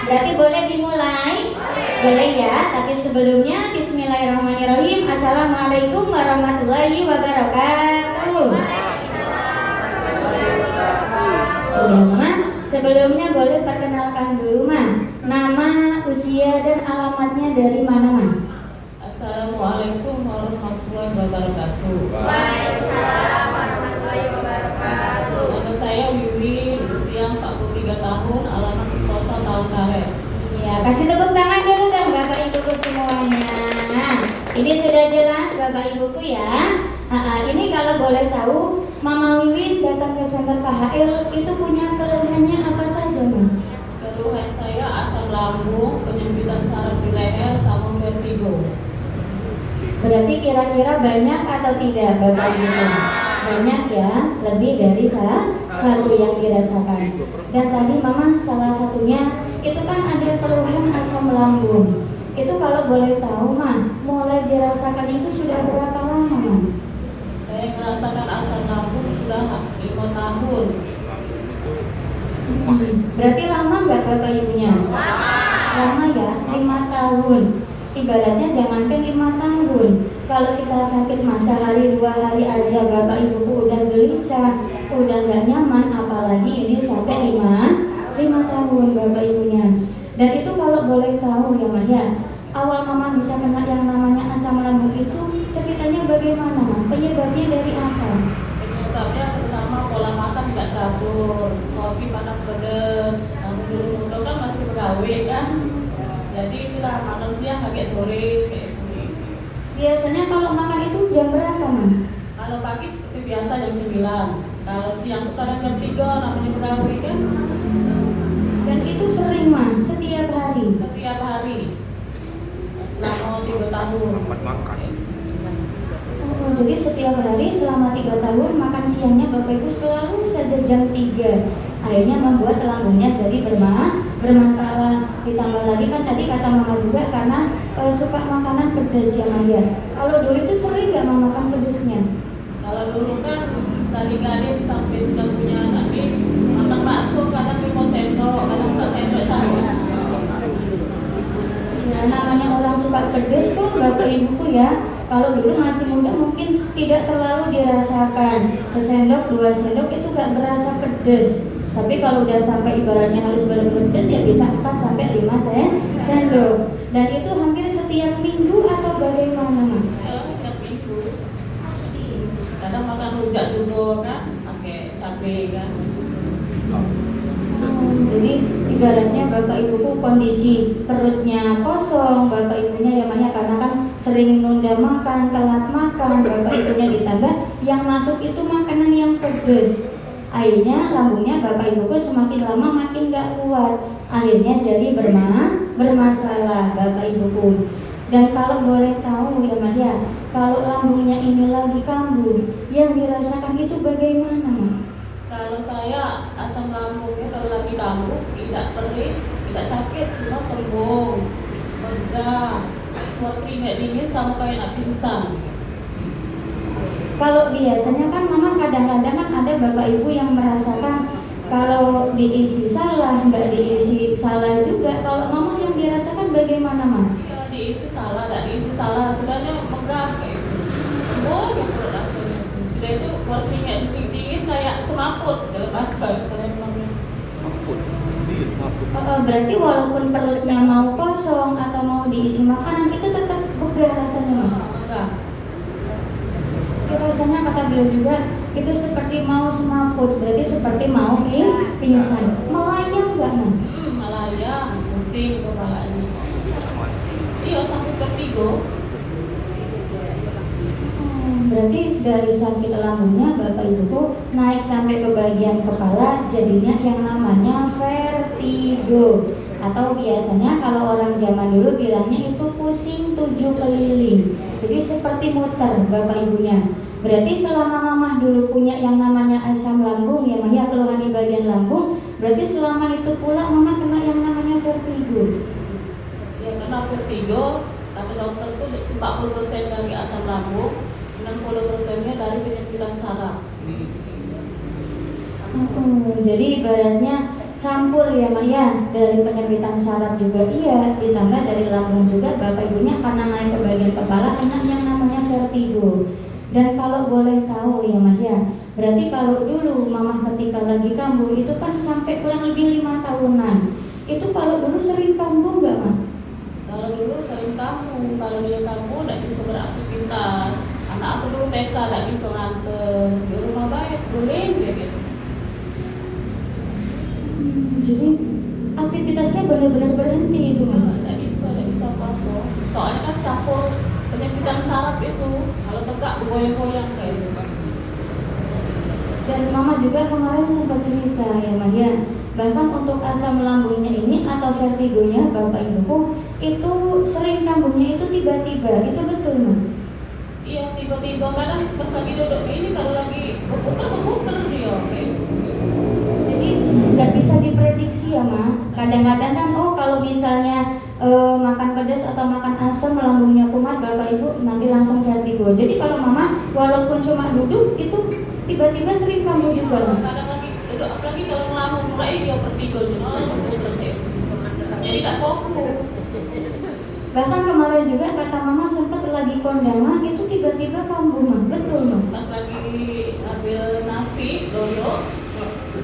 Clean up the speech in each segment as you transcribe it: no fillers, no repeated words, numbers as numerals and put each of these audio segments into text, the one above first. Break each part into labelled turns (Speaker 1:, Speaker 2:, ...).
Speaker 1: Berarti boleh dimulai? Boleh ya, tapi sebelumnya bismillahirrahmanirrahim. Assalamualaikum warahmatullahi wabarakatuh. Ya Ma, sebelumnya boleh perkenalkan dulu Ma, nama, usia, dan alamatnya dari mana Ma?
Speaker 2: Assalamualaikum warahmatullahi wabarakatuh.
Speaker 3: Waalaikumsalam warahmatullahi wabarakatuh.
Speaker 2: Nama saya Wiwi, usia 43 tahun, alamat Sentosa Palangkaraya.
Speaker 1: Ya, kasih tepuk tangan dulu dong Bapak Ibuku semuanya. Ini sudah jelas Bapak Ibuku ya. Ini kalau boleh tahu, Mama Wiwin datang ke Center KHL itu punya keluhannya apa saja Ma?
Speaker 2: Keluhan saya asam lambung, penyempitan saraf di leher, sama vertigo.
Speaker 1: Berarti kira-kira banyak atau tidak Bapak Ibu? Banyak ya, lebih dari satu yang dirasakan. Dan tadi Mama salah satunya itu kan ada keluhan asam lambung. Itu kalau boleh tahu Ma, mulai dirasakan itu sudah berapa lama Ma?
Speaker 2: Saya merasakan asam lambung sudah 5 tahun.
Speaker 1: Berarti lama nggak Bapak Ibunya? Lama ya, 5 tahun. Ibaratnya jangankan 5 tahun, kalau kita sakit masa hari 2 hari aja Bapak Ibuku udah gelisah, udah nggak nyaman, apalagi ini sampai 5 tahun Bapak Ibunya. Dan itu kalau boleh tahu ya Ma ya, awal Mama bisa kena yang namanya asam lambung itu ceritanya bagaimana Ma? Penyebabnya dari apa?
Speaker 2: Penyebabnya pertama pola makan nggak teratur, kopi makan pedas, dulu kan masih pegawai kan. Jadi itulah makan siang agak sore kayak gini.
Speaker 1: Biasanya kalau makan itu jam berapa Ma?
Speaker 2: Kalau pagi seperti biasa jam 9. Kalau siang tuh kadang jam 3 namanya pegawai kan.
Speaker 1: Dan itu sering Ma, setiap hari?
Speaker 2: Setiap hari. Selama 3 tahun.
Speaker 1: Oh, jadi setiap hari selama 3 tahun makan siangnya Bapak Ibu selalu saja jam 3. Akhirnya membuat lambungnya jadi bermasalah. Ditambah lagi kan tadi kata Mama juga karena suka makanan pedas ya Maya. Kalau dulu itu sering nggak Mama makan pedasnya?
Speaker 2: Kalau dulu kan dari gadis sampai sudah punya anak nih, makan bakso kadang 5 sendok, kadang 4 sendok cabai.
Speaker 1: Nah, namanya orang suka pedas tuh Bapak Ibuku ya. Kalau dulu masih muda mungkin tidak terlalu dirasakan. Sesendok, 2 sendok itu gak berasa pedas. Tapi kalau udah sampai ibaratnya harus benar-benar pedas ya bisa 4 sampai 5 sendok. Dan itu hampir setiap minggu atau bagaimana Ma?
Speaker 2: Setiap minggu. Kadang makan rujak dulu kan, pakai cabai kan.
Speaker 1: Jadi ibaratnya Bapak Ibuku kondisi perutnya kosong, Bapak Ibunya ya banyak karena kan sering nunda makan, telat makan, Bapak Ibunya ditambah yang masuk itu makanan yang pedas. Akhirnya lambungnya Bapak Ibuku semakin lama makin gak kuat. Akhirnya jadi bermasalah Bapak Ibuku. Dan kalau boleh tahu ya Mas ya, kalau lambungnya ini lagi kambuh, yang dirasakan itu bagaimana Mas?
Speaker 2: Kalau saya asam lambungnya kalau lagi kambuh tidak perih, tidak sakit, cuma kembung, pegang, keluar keringat dingin sama kayak nak pingsan.
Speaker 1: Kalau biasanya kan Mama kadang-kadang kan ada Bapak Ibu yang merasakan kalau diisi salah, nggak diisi salah juga. Kalau Mama yang dirasakan bagaimana Mama?
Speaker 2: Ya diisi salah, tidak diisi salah, sudahnya megah kayak itu. Kembung gitu rasanya. Sudah itu keluar keringat dingin kayak semaput dalam bahasa Palembang.
Speaker 1: Berarti walaupun perutnya mau kosong atau mau diisi makanan itu tetap megah rasanya Mama?
Speaker 2: Megah.
Speaker 1: Rasanya kata beliau juga itu seperti mau semaput, berarti seperti mau pingsan. Melayang nggak Ma?
Speaker 2: Melayang, pusing kepalanya. Iya sampai vertigo.
Speaker 1: Berarti dari sakit lambungnya Bapak Ibuku naik sampai ke bagian kepala jadinya yang namanya vertigo. Atau biasanya kalau orang zaman dulu bilangnya itu pusing 7 keliling. Jadi seperti muter Bapak Ibunya. Berarti selama Mama dulu punya yang namanya asam lambung ya Maya, keluhan di bagian lambung, berarti selama itu pula Mama kena yang namanya vertigo.
Speaker 2: Ya kena vertigo, kata dokter tuh 40% dari asam lambung, 60%-nya dari penyempitan saraf.
Speaker 1: Jadi ibaratnya campur ya Mak ya, dari penyempitan saraf juga iya, ditambah dari lambung juga Bapak Ibunya karena naik ke bagian kepala enak yang namanya vertigo. Dan kalau boleh tahu ya Mak ya, berarti kalau dulu Mama ketika lagi kambuh itu kan sampai kurang lebih 5 tahunan. Itu kalau dulu sering kambuh nggak Mak?
Speaker 2: Kalau dulu sering kambuh, kalau dia kambuh tidak bisa beraktivitas. Anak aku dulu TK tidak bisa nganter di rumah baik, boleh dia gitu.
Speaker 1: Jadi aktivitasnya benar-benar berhenti itu Mak?
Speaker 2: Tidak bisa apa-apa. Soalnya kan campur penyempitan saraf itu, kalau tegak goyang-goyang kayak gitu.
Speaker 1: Dan Mama juga kemarin sempat cerita ya Mak ya, bahkan untuk asam lambungnya ini atau vertigonya Bapak Ibuku itu sering kambuhnya itu tiba-tiba, itu betul Mak?
Speaker 2: Iya, tiba-tiba kadang pas lagi duduk ini kalau lagi berputar dia kayak gitu.
Speaker 1: Jadi nggak bisa diprediksi ya Mak. Kadang-kadang kan kalau misalnya makan pedas atau makan asam lambungnya kumat Bapak Ibu nanti langsung vertigo. Jadi kalau Mama walaupun cuma duduk itu tiba-tiba sering kambuh juga Mak.
Speaker 2: Kadang lagi duduk, apalagi kalau ngelamun mulai dia vertigo jadi tak fokus.
Speaker 1: Bahkan kemarin juga kata Mama sempat lagi kondangan itu tiba-tiba kambuh Mak. Betul Mak?
Speaker 2: Pas lagi ambil nasi doyo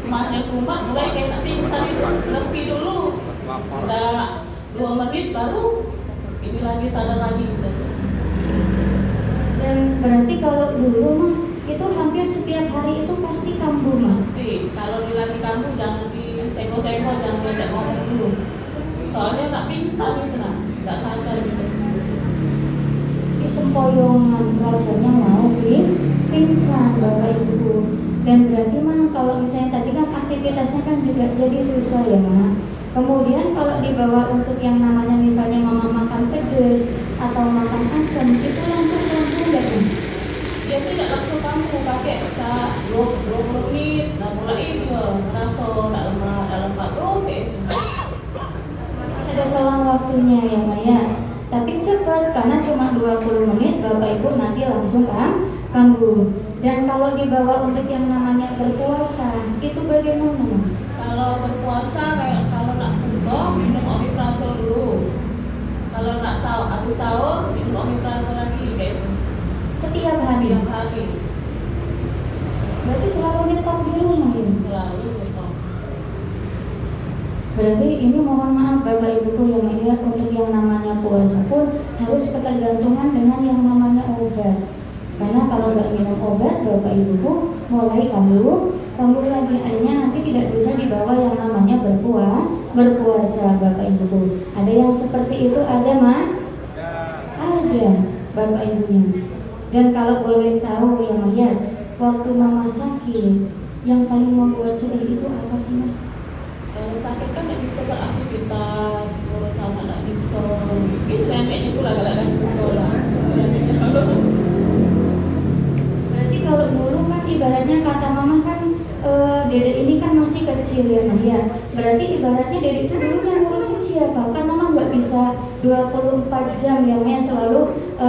Speaker 2: emaknya kumat mulai kayak nak pingsan itu lebih dulu udah 2 menit baru ini lagi sadar lagi gitu.
Speaker 1: Dan berarti kalau dulu Mak itu hampir setiap hari itu pasti kambuh Mak.
Speaker 2: Pasti kalau dia lagi kambuh jangan disenggol-senggol, jangan diajak ngomong dulu soalnya tak pingsan gitu nah, nggak sadar gitu.
Speaker 1: Di sempoyongan rasanya mau pingsan Bapak Ibu. Dan berarti Mak kalau misalnya tadi kan aktivitasnya kan juga jadi susah ya Mak. Kemudian kalau dibawa untuk yang namanya misalnya Mama makan pedas atau makan asam itu langsung kambuh nggak Mak?
Speaker 2: Dia tidak langsung kambuh pakai cak 20 menit nah mulai dia merasa tak lemak terus ya.
Speaker 1: Ada selang waktunya ya Maya. Tapi cepat karena cuma 20 menit Bapak Ibu nanti langsung kambuh. Dan kalau dibawa untuk yang namanya berpuasa itu bagaimana Mak?
Speaker 2: Kalau berpuasa kalau nak buka minum omeprazol dulu. Kalau nak habis sahur minum omeprazol lagi kayak itu.
Speaker 1: Setiap hari.
Speaker 2: Setiap hari.
Speaker 1: Berarti selalu nyetok di rumah ya?
Speaker 2: Selalu gitu.
Speaker 1: Berarti ini mohon maaf Bapak Ibuku yang melihat untuk yang namanya puasa pun harus ketergantungan dengan yang namanya obat. Karena kalau nggak minum obat Bapak Ibuku mulai kambuh lagi, akhirnya nanti tidak bisa dibawa yang namanya berpuasa Bapak Ibuku. Ada yang seperti itu ada Mak? Ada Bapak Ibunya. Dan kalau boleh tahu ya Maya, waktu Mama sakit yang paling membuat sedih itu apa sih Mak?
Speaker 2: Kalau sakit kan tak bisa beraktivitas, ngurus anak tak bisa. Itu neneknya pula galak-galak ke sekolah.
Speaker 1: Berarti kalau dulu kan ibaratnya kata Mama kan Dede ini kan masih kecil ya Mah ya. Berarti ibaratnya Dede itu dulu yang ngurusin siapa? Kan Mama nggak bisa 24 jam ya Mah ya selalu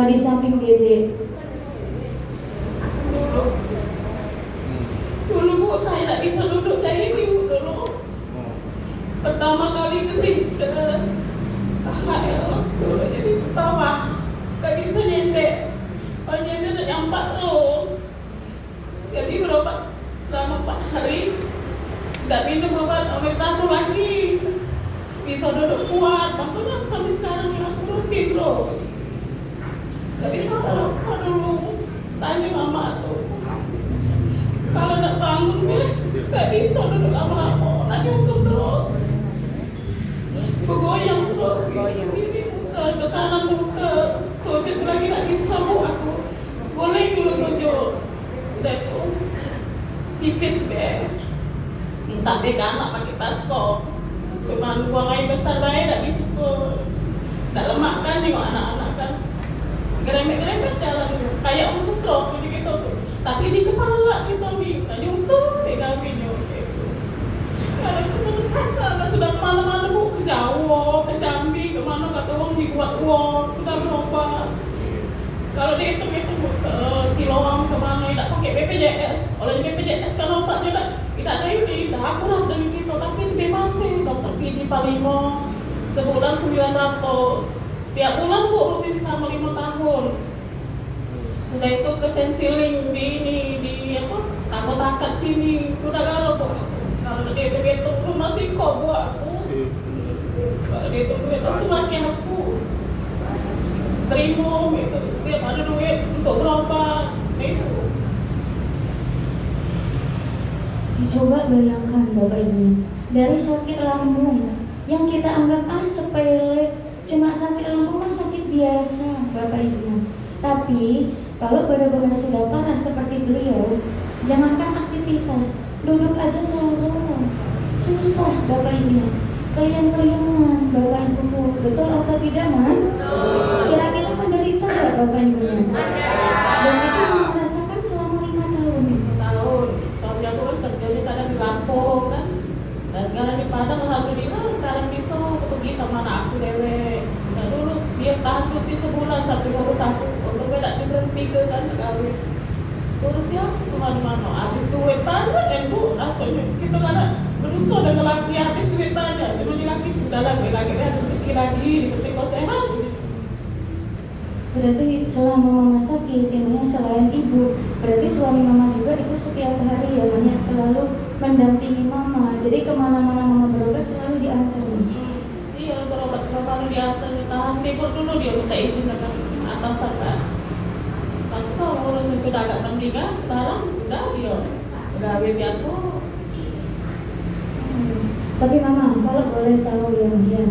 Speaker 1: di samping Dede.
Speaker 2: Dulu Bu, saya tak bisa duduk saya ini Bu, dulu. Pertama kali ke sini ke KHL, jadi pertama tak bisa nyendek. Kalau nyendek tak nyampak terus. Jadi berobat selama 4 hari, tidak minum obat omeprazol lagi. Bisa duduk kuat, makanya sampai sekarang aku rutin terus. Tapi kalau dulu tanya mama tuh, kalau nak bangun tak bisa duduk lama-lama, nak jungkung terus. Bergoyang terus, ini muka, ke kanan muka, sujud lagi tak bisa Bu aku. Boleh dulu sujud, udah itu pipis minta beg anak pakai baskom. Cuma buang air besar baik tak bisa pun. Tak lemak kan tengok anak-anak kan. Geremet-geremet jalan kayak orang stroke gitu. Tapi di kepala kita ni tak jumpa pegang video itu. Kalau itu terus asal sudah kemana-mana Bu, ke Jawa, ke Jambi, kemana kata orang dibuat uang, sudah berobat. Kalau dihitung-hitung ke Siloam kemana tidak pakai BPJS. Oleh BPJS kan obatnya tidak ada ini, dah akurat dengan kita, tapi bebas Palimo sebulan 900. Tiap bulan Bu rutin selama 5 tahun. Sudah itu ke sensiling di aku takat sini. Sudah kalau dia itu rumah kok Bu aku. Kalau dia itu duit itu laki aku. Terima itu setiap ada duit untuk berobat itu.
Speaker 1: Coba bayangkan Bapak Ibu, dari sakit lambung yang kita anggap sepele, cuma sakit lambung mah sakit biasa Bapak Ibu. Tapi kalau benar-benar sudah parah seperti beliau, jangankan aktivitas, duduk aja sarung, susah Bapak Ibu. Keliang-keliangan Bapak Ibu, betul atau tidak Man? Kira-kira menderita nggak Bapak Ibunya? Dan itu merasakan selama 5 tahun.
Speaker 2: Suami aku kan kerjanya kadang di Lampung kan. Dan sekarang di Padang alhamdulillah sekarang bisa pergi sama anak aku dewek. Nah dulu dia tahan cuti sebulan sampai ngurus aku untuk beda berhenti ke kan kawin. Terus ya kemana-mana habis duit banyak Bu, rasanya kita kadang berusaha dengan laki habis duit banyak. Cuma di laki sudah lagi ada rezeki lagi, di penting kau sehat.
Speaker 1: Berarti selama mama sakit, namanya selain ibu, berarti suami mama juga itu setiap hari ya banyak selalu mendampingi mama. Jadi kemana-mana mama berobat selalu diantar.
Speaker 2: Iya berobat kemana diantar, tahan libur dulu dia minta izin dengan atasan kan. Paksa urusnya sudah agak mendingan, sekarang udah dia pegawai biasa.
Speaker 1: Tapi mama kalau boleh tahu ya,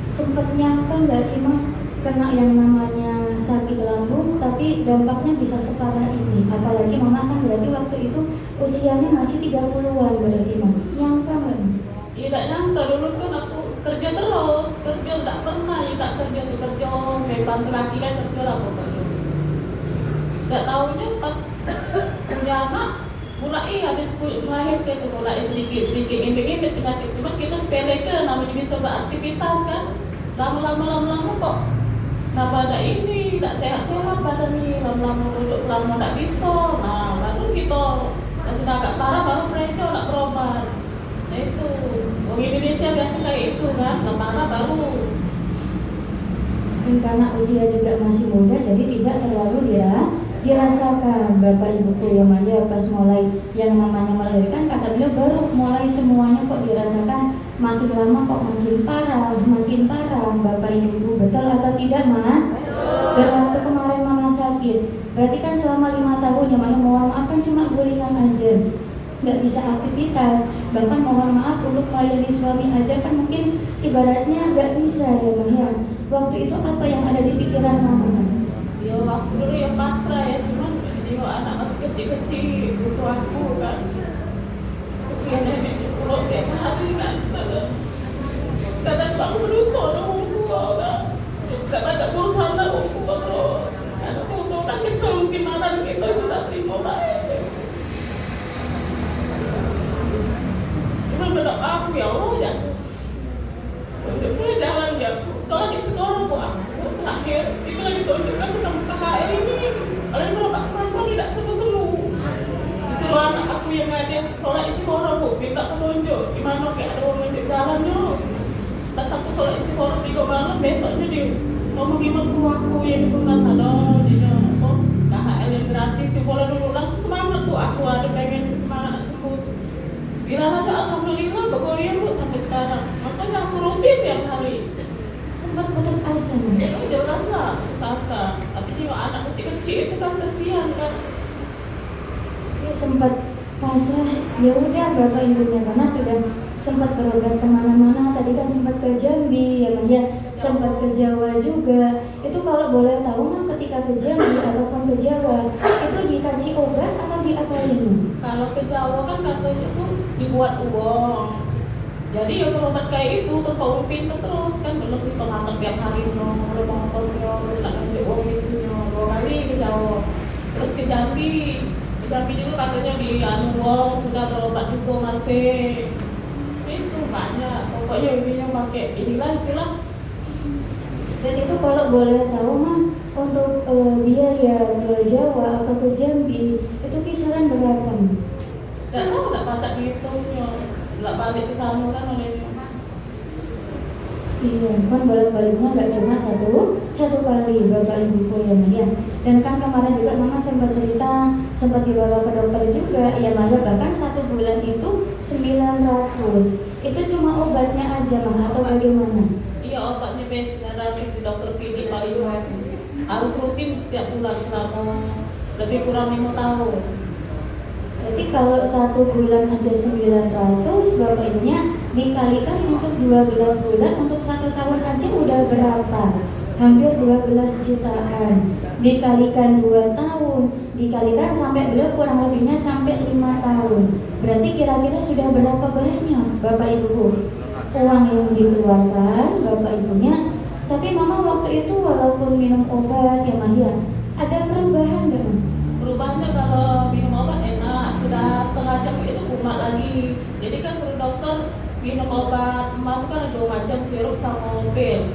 Speaker 1: sempat nyangka nggak sih mah kena yang namanya sakit lambung, tapi dampaknya bisa separah ini. Apalagi mama kan berarti waktu itu usianya masih 30-an berarti mama. Nyangka nggak?
Speaker 2: Iya tidak nyangka, dulu kan aku kerja terus, kerja tidak pernah, tidak kerja kayak bantu laki kan kerja lah pokoknya. Tidak tahunya pas punya anak, mulai habis melahirkan itu mulai sedikit imbik penyakit. Cuma kita sepele ke namanya bisa beraktivitas kan. Lama-lama kok kenapa ada ini, tidak sehat-sehat badan ini, lama-lama duduk, lama tidak bisa. Nah baru kita, sudah agak parah baru mereka tidak berobat. Nah itu, orang Indonesia biasa kayak itu kan, parah baru.
Speaker 1: Dan karena usia juga masih muda, jadi tidak terlalu dirasakan Bapak Ibuku yang Maya pas mulai yang namanya melahirkan, kata beliau baru mulai semuanya kok dirasakan, makin lama kok makin parah Bapak Ibu, betul atau tidak Ma? Dan waktu kemarin mama sakit, berarti kan selama 5 tahun ya Maya, mohon maaf kan cuma gulingan aja, nggak bisa aktivitas, bahkan mohon maaf untuk melayani suami aja kan mungkin ibaratnya nggak bisa ya Maya. Waktu itu apa yang ada di pikiran mama?
Speaker 2: Ya waktu dulu ya pasrah ya, cuman dia anak masih kecil-kecil butuh aku kan. Kesian nenek di pulau tiap hari kan. Kadang aku berusaha orang tua kan. Gak baca perusahaan orang tua terus. Kadang tua kan kesel gimana kita sudah terima baik. Cuma berdoa aku ya Allah ya. Udah jalan ya. Soalnya istiqoroh bu aku terakhir itu lagi tunjukkan tentang KHR ini. Oleh beberapa teman tidak semu-semu. Disuruh anak aku yang ada sholat istiqoroh bu, minta petunjuk di mana kayak ada orang tunjuk jalannya. Pas aku sholat istiqoroh 3 malam, besoknya dia ngomongin mertua aku yang di rumah sadar dia oh KHR yang gratis coba dulu langsung semangat bu aku ada pengen semangat sebut. Bila ada alhamdulillah bergoyang bu sampai sekarang. Makanya aku rutin tiap hari.
Speaker 1: Sempat putus asa nih.
Speaker 2: Jelas lah putus asa. Tapi juga anak kecil-kecil itu kan kesian kan.
Speaker 1: Dia sempat pasrah. Ya udah Bapak Ibunya karena sudah sempat berobat kemana-mana. Tadi kan sempat ke Jambi ya Maya, sempat ke Jawa juga. Itu kalau boleh tahu mah ketika ke Jambi ataupun ke Jawa itu dikasih obat atau diapain?
Speaker 2: Kalau ke Jawa kan katanya tuh dibuat uang. Jadi ya berobat kayak itu terpaut pinter terus kan belum kita makan tiap hari udah bongkosnya udah kerja uang itu 2 kali ke Jawa. Terus ke Jambi juga katanya di uang sudah berobat juga masih itu banyak. Pokoknya intinya pakai itulah.
Speaker 1: Dan itu kalau boleh tahu mah untuk biaya ke Jawa atau ke Jambi itu kisaran berapa nih?
Speaker 2: Gak tahu nggak baca dihitungnya. Nggak balik ke sana kan olehnya.
Speaker 1: Iya, kan bolak-baliknya nggak cuma satu kali Bapak Ibuku ya Maya. Dan kan kemarin juga Mama sempat cerita, sempat dibawa ke dokter juga ya Maya, bahkan 1 bulan itu 900. Itu cuma obatnya aja Mah atau bagaimana?
Speaker 2: Iya, obatnya B900 di dokter PD Palima itu. Harus rutin setiap bulan selama lebih kurang 5 tahun.
Speaker 1: Berarti kalau 1 bulan aja 900, Bapak Ibunya dikalikan untuk 12 bulan, untuk 1 tahun aja udah berapa? Hampir 12 jutaan. Dikalikan 2 tahun, dikalikan sampai beliau kurang lebihnya sampai 5 tahun. Berarti kira-kira sudah berapa banyak Bapak Ibu uang yang dikeluarkan Bapak Ibunya? Tapi Mama waktu itu walaupun minum obat ya Maya, ada perubahan nggak Mama?
Speaker 2: Perubahannya kalau minum obat enak, sudah setengah jam itu kumat lagi. Jadi kan suruh dokter minum obat emak itu kan ada 2 macam, sirup sama pil.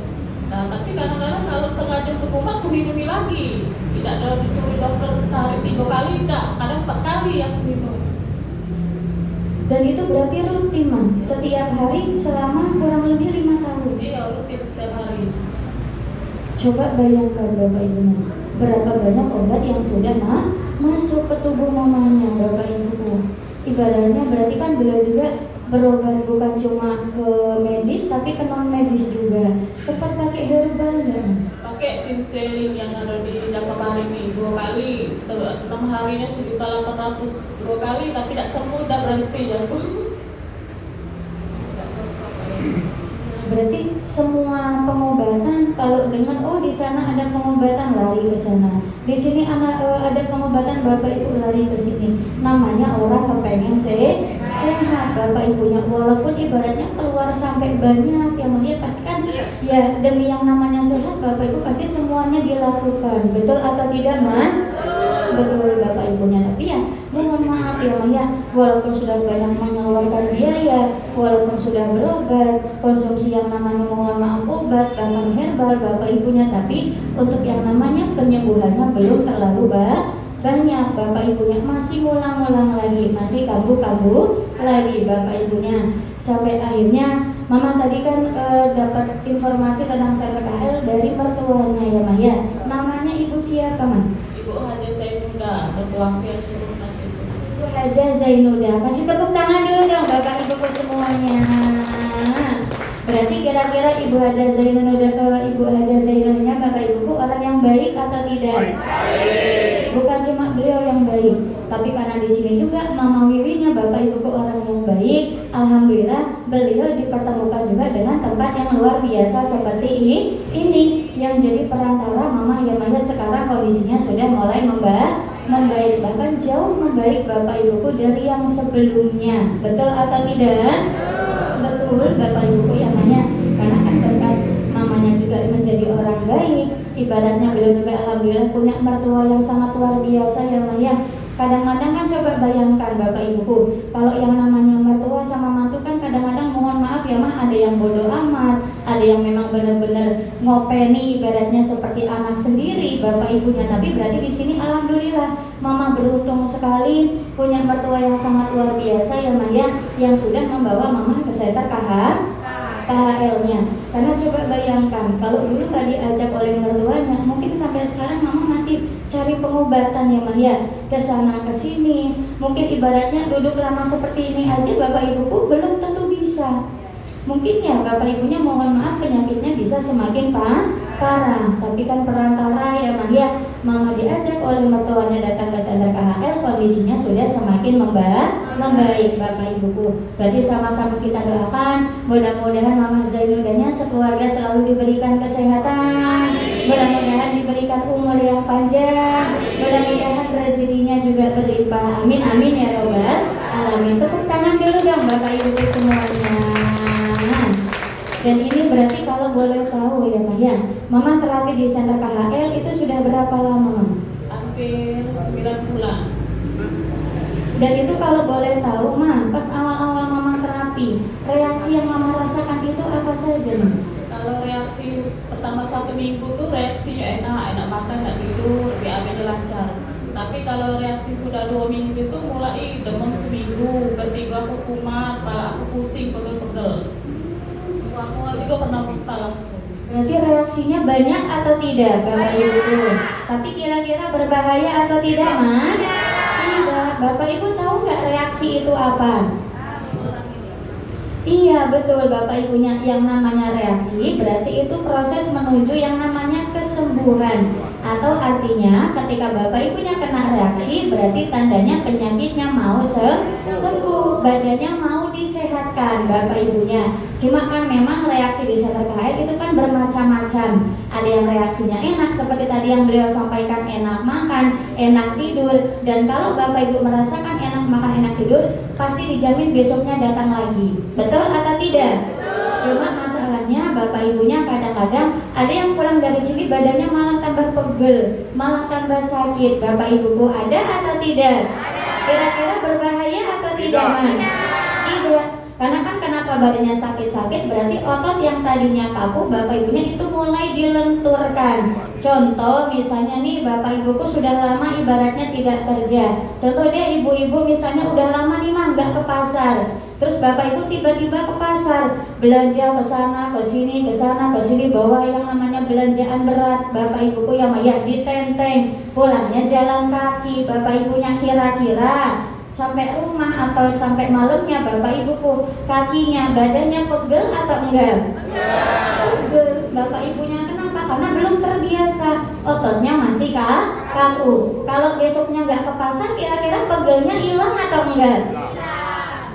Speaker 2: Nah tapi kadang-kadang kalau setengah jam itu kumat aku minumi lagi. Tidak ada disuruh dokter sehari 3 kali, tidak, kadang 4 kali yang minum.
Speaker 1: Dan itu berarti rutin Mam, setiap hari selama kurang lebih 5 tahun.
Speaker 2: Iya, rutin setiap hari.
Speaker 1: Coba bayangkan Bapak Ibu, berapa banyak obat yang sudah masuk ke tubuh mamanya Bapak Ibu. Ibaratnya berarti kan beliau juga berobat bukan cuma ke medis tapi ke non medis juga. Sempat pakai herbal nggak?
Speaker 2: Pakai Sinselin yang ada di Jakabari ini 2 kali, 6 harinya 1.800 2 kali, tapi tidak sembuh, udah berhenti ya Bu.
Speaker 1: Berarti semua pengobatan kalau dengan di sana ada pengobatan lari ke sana, di sini ada pengobatan Bapak Ibu lari ke sini. Namanya orang kepengen sehat Bapak Ibunya, walaupun ibaratnya keluar sampai banyak yang dia pasti kan ya demi yang namanya sehat Bapak Ibu pasti semuanya dilakukan, betul atau tidak Man? Betul Bapak Ibunya. Tapi ya mohon maaf ya Maya, walaupun sudah banyak mengeluarkan biaya, walaupun sudah berobat, konsumsi yang namanya mohon maaf obat, bahkan herbal Bapak Ibunya, tapi untuk yang namanya penyembuhannya belum terlalu banyak Bapak Ibunya, masih ngulang-ngulang lagi, masih kambuh-kambuh lagi Bapak Ibunya. Sampai akhirnya Mama tadi kan dapat informasi tentang CPKL dari mertuanya ya Maya. Namanya Ibu siapa Man?
Speaker 2: Ibu Haja Zainuda, mertua yang turunan itu.
Speaker 1: Ibu Haja Zainuda. Kasih tepuk tangan dulu dong Bapak Ibuku semuanya. Berarti kira-kira Ibu Haja Zainuda Ibu Haja Zainudanya Bapak Ibuku orang yang baik atau tidak? Baik. Bukan cuma beliau yang baik, tapi karena di sini juga Mama Wiwinya Bapak Ibuku orang yang baik. Alhamdulillah beliau dipertemukan juga dengan tempat yang luar biasa seperti ini yang jadi perantara Mama yang mana sekarang kondisinya sudah mulai membaik, bahkan jauh membaik Bapak Ibuku dari yang sebelumnya. Betul atau tidak? Betul Bapak Ibuku yang mana, karena kan berkat mamanya juga menjadi orang baik, ibaratnya beliau juga alhamdulillah punya mertua yang sangat luar biasa ya Maya. Kadang-kadang kan coba bayangkan Bapak Ibuku, kalau yang namanya mertua sama mantu kan kadang-kadang mohon maaf ya Mah, ada yang bodoh amat, ada yang memang benar-benar ngopeni ibaratnya seperti anak sendiri Bapak Ibunya. Tapi berarti di sini alhamdulillah Mama beruntung sekali punya mertua yang sangat luar biasa ya Maya, yang sudah membawa Mama ke center KHL-nya. Karena coba bayangkan kalau dulu nggak diajak oleh mertuanya, mungkin sampai sekarang Mama masih cari pengobatan ya Maya, ke sana ke sini. Mungkin ibaratnya duduk lama seperti ini aja Bapak Ibuku belum tentu bisa. Mungkin ya Bapak Ibunya mohon maaf penyakitnya bisa semakin parah. Tapi kan perantara ya Maya, Mama diajak oleh mertuanya datang ke center KHL, kondisinya sudah semakin membaik Bapak Ibuku. Berarti sama-sama kita doakan mudah-mudahan Mama Zainudanya sekeluarga selalu diberikan kesehatan, mudah-mudahan diberikan umur yang panjang, mudah-mudahan rezekinya juga berlimpah. Amin amin ya robbal alamin. Tepuk tangan dulu dong Bapak Ibu semuanya. Dan ini berarti kalau boleh tahu ya Maya, Mama terapi di center KHL itu sudah berapa lama Mama?
Speaker 2: Hampir 9 bulan.
Speaker 1: Dan itu kalau boleh tahu Ma, pas awal-awal Mama terapi, reaksi yang Mama rasakan itu apa saja Ma?
Speaker 2: Kalau reaksi pertama 1 minggu tuh reaksinya enak makan, enak tidur, BAB-nya lancar. Tapi kalau reaksi sudah 2 minggu itu mulai demam seminggu, ketiga aku kumat, kepala aku pusing, pegel-pegel. Mual juga pernah muntah langsung.
Speaker 1: Berarti reaksinya banyak atau tidak Bapak Ibu? Tapi kira-kira berbahaya atau tidak, Ma? Tidak. Bapak Ibu tahu nggak reaksi itu apa? Iya betul Bapak Ibunya, yang namanya reaksi berarti itu proses menuju yang namanya kesembuhan. Atau artinya ketika Bapak Ibunya kena reaksi berarti tandanya penyakitnya mau sembuh, badannya mau disehatkan Bapak Ibunya. Cuma kan memang reaksi diseter KHL itu kan bermacam-macam. Ada yang reaksinya enak seperti tadi yang beliau sampaikan, enak makan, enak tidur. Dan kalau Bapak Ibu merasakan enak makan, enak tidur, pasti dijamin besoknya datang lagi. Betul atau tidak? Cuma masalahnya Bapak Ibunya kadang-kadang ada yang pulang dari sini badannya malah tambah pegel, malah tambah sakit. Bapak Ibuku ada atau tidak? Kira-kira berbahaya atau tidak, Man? Tidak. Karena kan kenapa badannya sakit-sakit, berarti otot yang tadinya kaku Bapak Ibunya itu mulai dilenturkan. Contoh misalnya nih, Bapak Ibuku sudah lama ibaratnya tidak kerja. Contoh dia ibu-ibu misalnya udah lama nih mah nggak ke pasar. Terus Bapak Ibu tiba-tiba ke pasar, belanja ke sana, ke sini, ke sana, ke sini, bawa yang namanya belanjaan berat. Bapak Ibuku yang ya ditenteng, pulangnya jalan kaki. Bapak Ibunya kira-kira sampai rumah atau sampai malamnya Bapak Ibuku kakinya, badannya pegel atau enggak? Pegel. Bapak Ibunya kenapa? Karena belum terbiasa, ototnya masih kaku. Kalau besoknya nggak ke pasar, kira-kira pegelnya hilang atau enggak?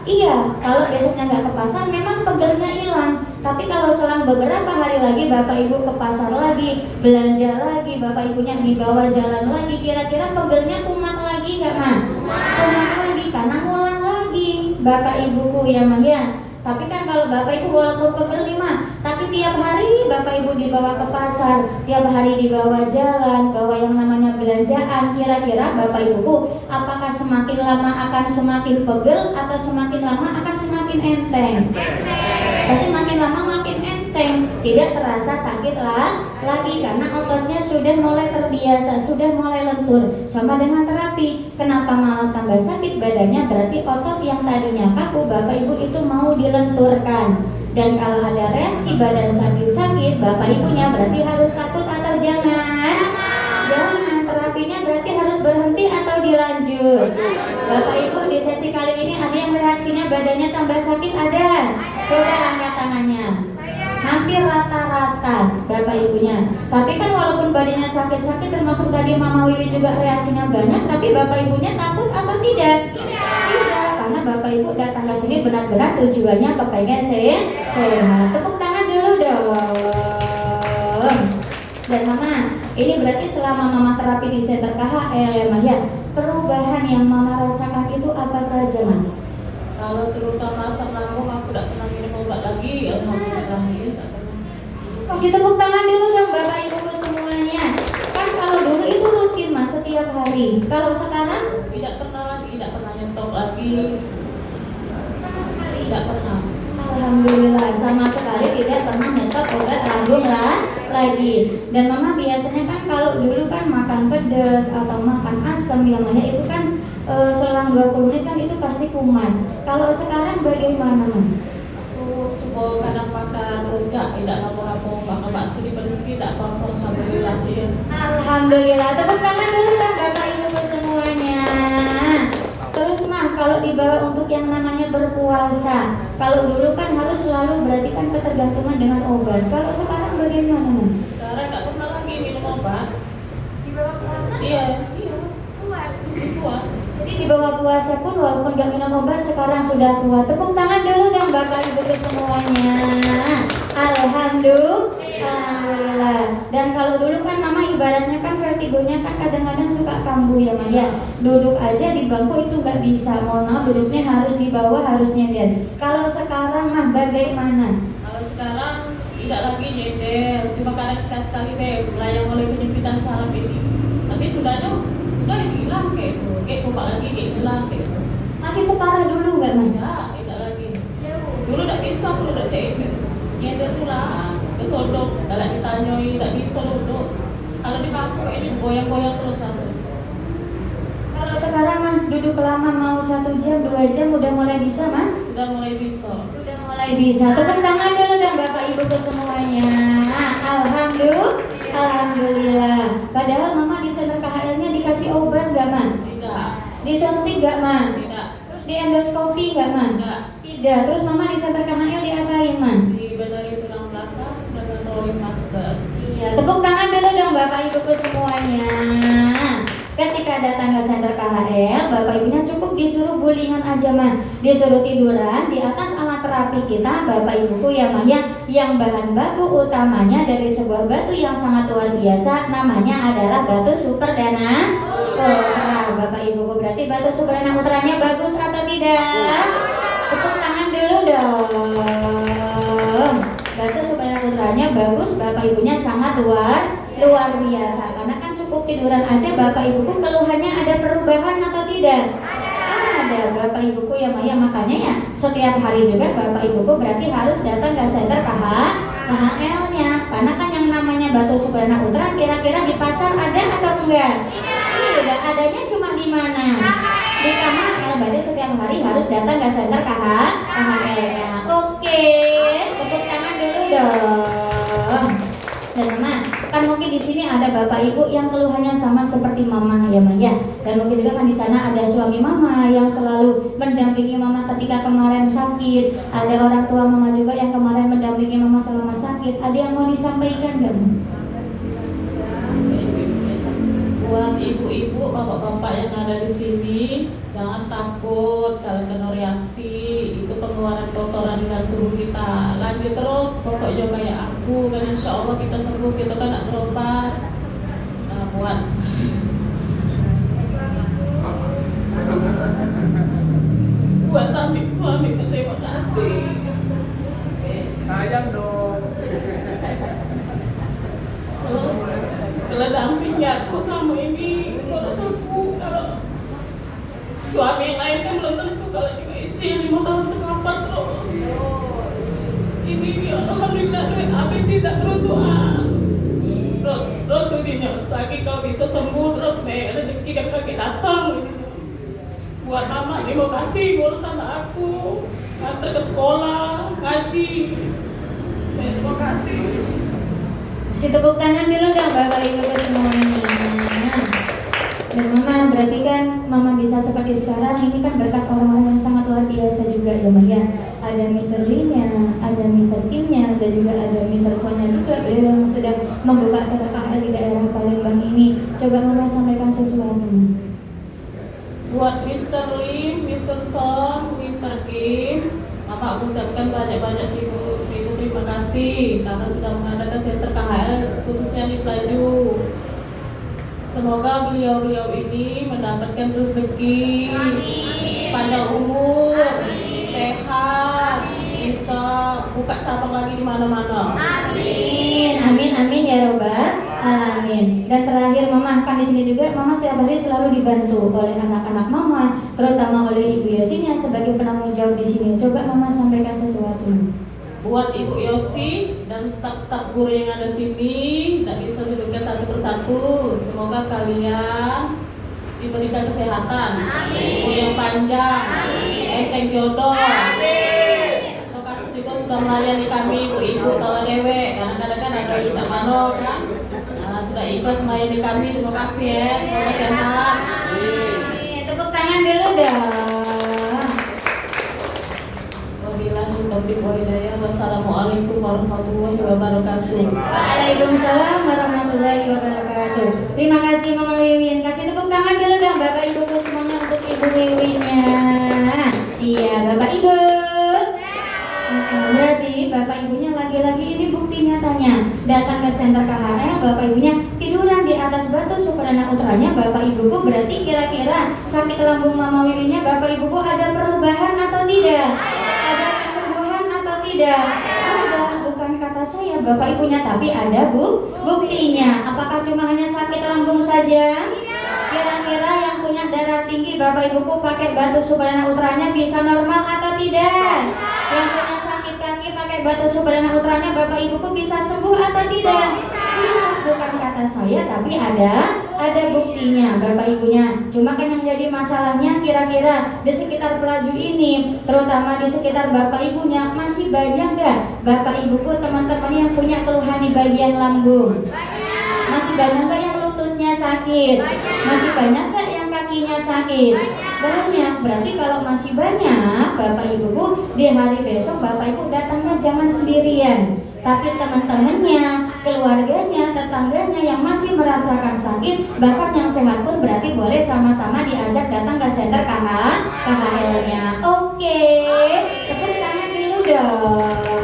Speaker 1: Iya, kalau besoknya nggak ke pasar memang pegelnya hilang. Tapi kalau selang beberapa hari lagi Bapak Ibu ke pasar lagi, belanja lagi, Bapak Ibunya dibawa jalan lagi, kira-kira pegelnya kumat lagi nggak, Ma? Kumat lagi karena ngulang lagi Bapak Ibuku ya, Ma ya. Tapi kan kalau Bapak Ibu walaupun pegel nih, Ma, tapi tiap hari Bapak Ibu dibawa ke pasar, tiap hari dibawa jalan, bawa yang namanya belanjaan, kira-kira Bapak Ibuku apakah semakin lama akan semakin pegel atau semakin lama akan semakin enteng? Pasti makin lama makin enteng, tidak terasa sakit lagi karena ototnya sudah mulai terbiasa, sudah mulai lentur. Sama dengan terapi, kenapa malah tambah sakit badannya? Berarti otot yang tadinya kaku Bapak Ibu itu mau dilenturkan. Dan kalau ada reaksi badan sakit-sakit, Bapak Ibunya berarti harus takut atau jangan? Jangan. Terapinya berarti harus berhenti atau dilanjut? Bapak Ibu di sesi kali ini ada yang reaksinya badannya tambah sakit, ada? Coba angkat tangannya. Hampir rata-rata Bapak Ibunya. Tapi kan walaupun badannya sakit-sakit, termasuk tadi Mama Wiwi juga reaksinya banyak, tapi Bapak Ibunya takut atau tidak? Tidak, karena Bapak Ibu datang ke sini benar-benar tujuannya kepengen sehat. Tepuk tangan dulu dong. Dan Mama, ini berarti selama Mama terapi di Center KHL ya, Ma ya, perubahan yang Mama rasakan itu apa saja, Ma?
Speaker 2: Kalau terutama asam lambung aku tidak pernah minum obat lagi, alhamdulillah ya, tak pernah.
Speaker 1: Kasih tepuk tangan dulu dong Bapak Ibu semuanya. Kan kalau dulu itu rutin Mas setiap hari. Kalau sekarang
Speaker 2: Tidak pernah lagi, tidak pernah nyetok lagi,
Speaker 1: sama sekali.
Speaker 2: tidak pernah.
Speaker 1: Alhamdulillah sama sekali tidak pernah nyetok obat lambung lagi. Dan Mama biasanya kan kalau dulu kan makan pedas atau makan asam yang banyak itu kan selang 20 menit kan itu pasti kumat. Kalau sekarang bagaimana, Ma?
Speaker 2: Aku coba kadang makan rujak, tidak ngapa-ngapa, makan bakso di pedas tidak apa-apa, alhamdulillah ya.
Speaker 1: Alhamdulillah, tepuk tangan dulu dong Bapak Ibu semuanya. Terus mah kalau dibawa untuk yang namanya berpuasa, kalau dulu kan harus selalu berarti kan ketergantungan dengan obat. Kalau sekarang bagaimana, Ma?
Speaker 2: Sekarang nggak pernah lagi minum obat.
Speaker 1: Dibawa puasa?
Speaker 2: Iya,
Speaker 1: Kuat.
Speaker 2: kuat.
Speaker 1: Jadi di bawah puasa pun walaupun gak minum obat sekarang sudah kuat. Tepuk tangan dulu dong Bapak Ibu semuanya. Alhamdulillah. Dan kalau dulu kan Mama ibaratnya kan vertigonya kan kadang-kadang suka kambuh ya, Ma ya. Duduk aja di bangku itu gak bisa. Mohon maaf, duduknya harus di bawah, harus nyender. Kalau sekarang mah bagaimana?
Speaker 2: Kalau sekarang tidak lagi nyender, cuma kadang sekali-sekali deh melayang oleh penyempitan saraf ini. Tapi sudah hilang kayak itu, kayak lupa lagi kayak hilang kayak itu.
Speaker 1: Masih separah dulu nggak, Ma?
Speaker 2: Tidak lagi. Dulu tidak bisa, dulu tidak cek nyender tuh lah, kesodok, kalau ditanyoi tidak bisa duduk. Kalau di bangku ini goyang-goyang terus langsung.
Speaker 1: Kalau sekarang mah duduk lama mau 1 jam, 2 jam udah mulai bisa, Ma?
Speaker 2: Sudah mulai bisa.
Speaker 1: Sudah mulai bisa. Tepuk tangan dulu dong Bapak Ibu Disuntik nggak, Man?
Speaker 2: Tidak.
Speaker 1: Terus di endoskopi nggak, Man?
Speaker 2: Tidak.
Speaker 1: Tidak. Terus Mama di center KHL diapain, Man?
Speaker 2: Dibenerin tulang belakang dengan rolling master.
Speaker 1: Iya, tepuk tangan dulu dong Bapak Ibuku semuanya. Ketika datang ke center KHL, Bapak Ibunya cukup disuruh gulingan aja, Man. Disuruh tiduran di atas alat terapi kita, Bapak Ibuku ya, Man, yang bahan baku utamanya dari sebuah batu yang sangat luar biasa, namanya adalah batu super dana ultra. Bapak Ibuku, berarti batu super dana ultranya bagus atau tidak? Tepuk tangan dulu dong. Batu super dana ultranya bagus, Bapak Ibunya sangat luar biasa. Karena kan cukup tiduran aja, Bapak Ibuku, keluhannya ada perubahan atau tidak? Ada, Bapak Ibuku ya, Maya. Makanya ya setiap hari juga Bapak Ibuku berarti harus datang ke center KHL-nya. Karena kan yang namanya batu super dana ultra kira-kira di pasar ada atau enggak? Tidak, adanya cuma di mana? Di KHL. Berarti setiap hari harus datang ke center KHL-nya. Oke, tepuk tangan dulu dong. Dan Mama, kan mungkin di sini ada Bapak Ibu yang keluhannya sama seperti Mama ya, Maya. Dan mungkin juga kan di sana ada suami Mama yang selalu mendampingi Mama ketika kemarin sakit. Ada orang tua Mama juga yang kemarin mendampingi Mama selama sakit. Ada yang mau disampaikan nggak, Ma?
Speaker 2: Buat ibu-ibu, bapak-bapak yang ada di sini, jangan takut kalau kena reaksi. Itu pengeluaran kotoran dalam tubuh kita. Lanjut terus, pokoknya kayak aku. Dan insya Allah kita sembuh, kita kan nak berobat. Buat suami, terima kasih.
Speaker 4: Sayang dong.
Speaker 2: Kalau dampingnya aku sama ini, ngurus aku. Kalau suami yang lain kan belum tentu, kalau juga istri yang 5 tahun terkapar terus. Ini ya alhamdulillah ABC tak kerutuan. Terus intinya lagi kau bisa sembuh, terus rezeki kakak datang. Buat mama, terima kasih ngurus anak aku, nganter ke sekolah, ngaji. Terima kasih.
Speaker 1: Kasih tepuk tangan dulu dong Bapak Ibu semuanya. Dan Mama, berarti kan Mama bisa seperti sekarang ini kan berkat orang-orang yang sangat luar biasa juga ya, Maya. Ada Mr. Lee-nya, ada Mr. Kim-nya, dan juga ada Mr. Son-nya juga yang sudah membuka center KHL di daerah Palembang ini. Coba Mama sampaikan sesuatu.
Speaker 2: Buat Mr. Lim, Mr. Son, Mr. Kim, Bapak ucapkan banyak-banyak terima kasih karena sudah mengadakan center KHL khususnya di Pelaju. Semoga beliau-beliau ini mendapatkan rezeki, panjang umur, sehat, bisa buka cabang lagi di mana-mana.
Speaker 1: Amin ya robbal alamin. Dan terakhir Mama, kan di sini juga Mama setiap hari selalu dibantu oleh anak-anak Mama, terutama oleh Ibu Yosinya sebagai penanggung jawab di sini. Coba Mama sampaikan sesuatu.
Speaker 2: Buat Ibu Yosi dan staf-staf guru yang ada sini, tidak bisa sebutkan satu persatu. Semoga kalian diberikan kesehatan, umur yang panjang, enteng jodoh. Terima kasih juga sudah melayani kami ibu-ibu tolong dewe. Kadang-kadang kan ada ucap mano kan, sudah ikhlas melayani kami. Terima kasih ya, semoga sehat.
Speaker 1: Tepuk tangan dulu dong.
Speaker 2: Wassalamualaikum warahmatullahi wabarakatuh.
Speaker 1: Waalaikumsalam warahmatullahi wabarakatuh. Terima kasih Mama Wiwin. Kasih tepuk tangan dulu dong Bapak Ibu semuanya untuk Ibu Wiwinnya. Iya Bapak Ibu. Berarti Bapak Ibunya lagi-lagi ini bukti nyatanya datang ke center KHL, Bapak Ibunya tiduran di atas batu super dana ultranya. Bapak Ibuku, berarti kira-kira sakit lambung Mama Wiwinnya Bapak Ibuku ada perubahan atau tidak? Ada kesembuhan atau tidak? Ada, bukan kata saya Bapak Ibunya, tapi ada buktinya. Apakah cuma hanya sakit lambung saja? Kira-kira yang punya darah tinggi Bapak Ibuku pakai batu super dana ultranya bisa normal atau tidak? Yang punya sakit kaki pakai batu super dana ultranya Bapak Ibuku bisa sembuh atau tidak? Bisa, bukan kata saya tapi ada buktinya Bapak Ibunya. Cuma kan yang jadi masalahnya kira-kira di sekitar Pelaju ini, terutama di sekitar Bapak Ibunya, masih banyak gak Bapak Ibuku teman-teman yang punya keluhan di bagian lambung? Masih banyak gak yang lututnya sakit? Masih banyak gak yang kakinya sakit? sakit? Banyak. Berarti kalau masih banyak, Bapak Ibu, di hari besok Bapak Ibu datangnya jangan sendirian, tapi teman-temannya, keluarganya, tetangganya yang masih merasakan sakit, bahkan yang sehat pun berarti boleh sama-sama diajak datang ke center KHL-nya. Oke, tepuk tangan dulu dong.